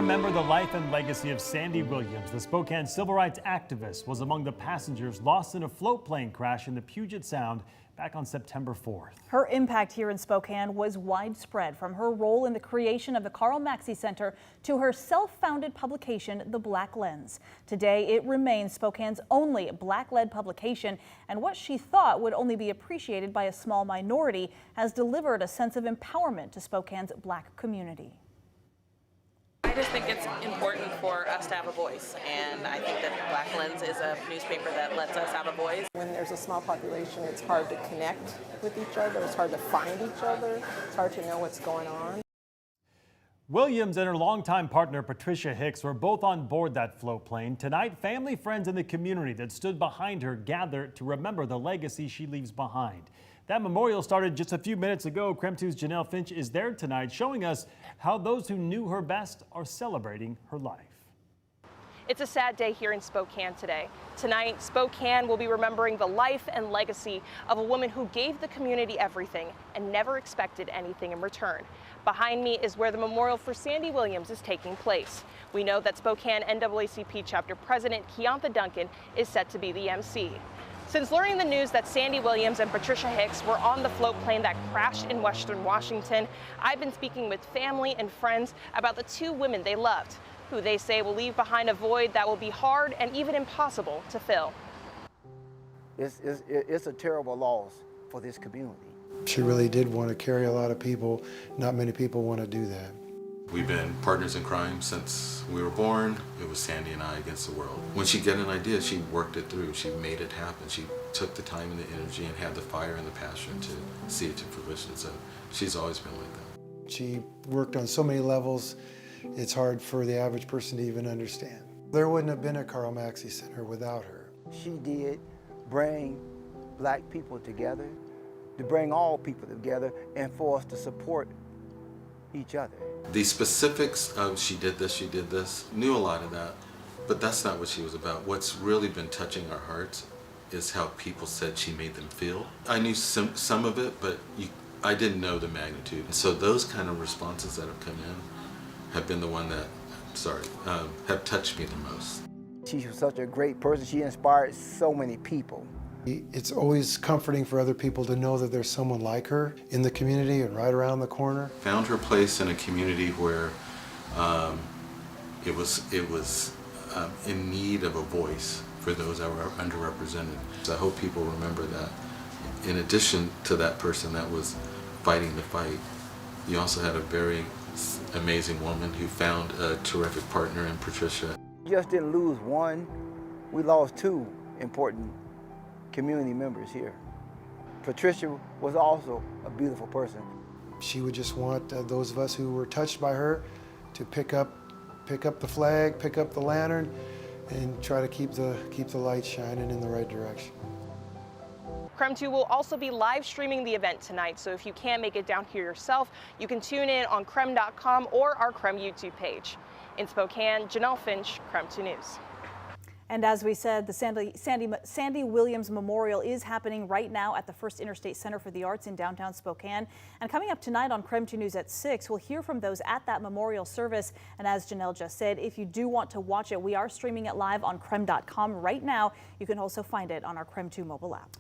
remember the life and legacy of Sandy Williams, the Spokane civil rights activist, was among the passengers lost in a float plane crash in the Puget Sound back on September 4th. Her impact here in Spokane was widespread, from her role in the creation of the Karl Maxey Center to her self-founded publication, The Black Lens. Today, it remains Spokane's only Black-led publication, and what she thought would only be appreciated by a small minority has delivered a sense of empowerment to Spokane's Black community. I just think it's important for us to have a voice, and I think that Black Lens is a newspaper that lets us have a voice. When there's a small population, it's hard to connect with each other, it's hard to find each other, it's hard to know what's going on. Williams and her longtime partner Patricia Hicks were both on board that float plane. Tonight, family, friends, and the community that stood behind her gathered to remember the legacy she leaves behind. That memorial started just a few minutes ago. KREM 2's Janelle Finch is there tonight, showing us how those who knew her best are celebrating her life. It's a sad day here in Spokane today. Tonight, Spokane will be remembering the life and legacy of a woman who gave the community everything and never expected anything in return. Behind me is where the memorial for Sandy Williams is taking place. We know that Spokane NAACP chapter president Keonta Duncan is set to be the MC. Since learning the news that Sandy Williams and Patricia Hicks were on the float plane that crashed in Western Washington, I've been speaking with family and friends about the two women they loved, who they say will leave behind a void that will be hard and even impossible to fill. It's a terrible loss for this community. She really did want to carry a lot of people. Not many people want to do that. We've been partners in crime since we were born. It was Sandy and I against the world. When she got an idea, she worked it through. She made it happen. She took the time and the energy and had the fire and the passion to see it to fruition. So she's always been like that. She worked on so many levels, it's hard for the average person to even understand. There wouldn't have been a Karl Maxey Center without her. She did bring Black people together, to bring all people together, and for us to support each other. The specifics of she did this, knew a lot of that, but that's not what she was about. What's really been touching our hearts is how people said she made them feel. I knew some of it, but I didn't know the magnitude. And so those kind of responses that have come in have been the one that, have touched me the most. She was such a great person. She inspired so many people. It's always comforting for other people to know that there's someone like her in the community and right around the corner. Found her place in a community where it was in need of a voice for those that were underrepresented. So I hope people remember that in addition to that person that was fighting the fight, you also had a very amazing woman who found a terrific partner in Patricia. We just didn't lose one, we lost two important community members here. Patricia was also a beautiful person. She would just want those of us who were touched by her to pick up the flag, pick up the lantern, and try to keep the light shining in the right direction. KREM 2 will also be live streaming the event tonight, so if you can't make it down here yourself, you can tune in on KREM.com or our KREM YouTube page. In Spokane, Janelle Finch, KREM 2 News. And as we said, the Sandy Williams Memorial is happening right now at the First Interstate Center for the Arts in downtown Spokane. And coming up tonight on KREM 2 News at 6, we'll hear from those at that memorial service. And as Janelle just said, if you do want to watch it, we are streaming it live on KREM.com right now. You can also find it on our KREM 2 mobile app.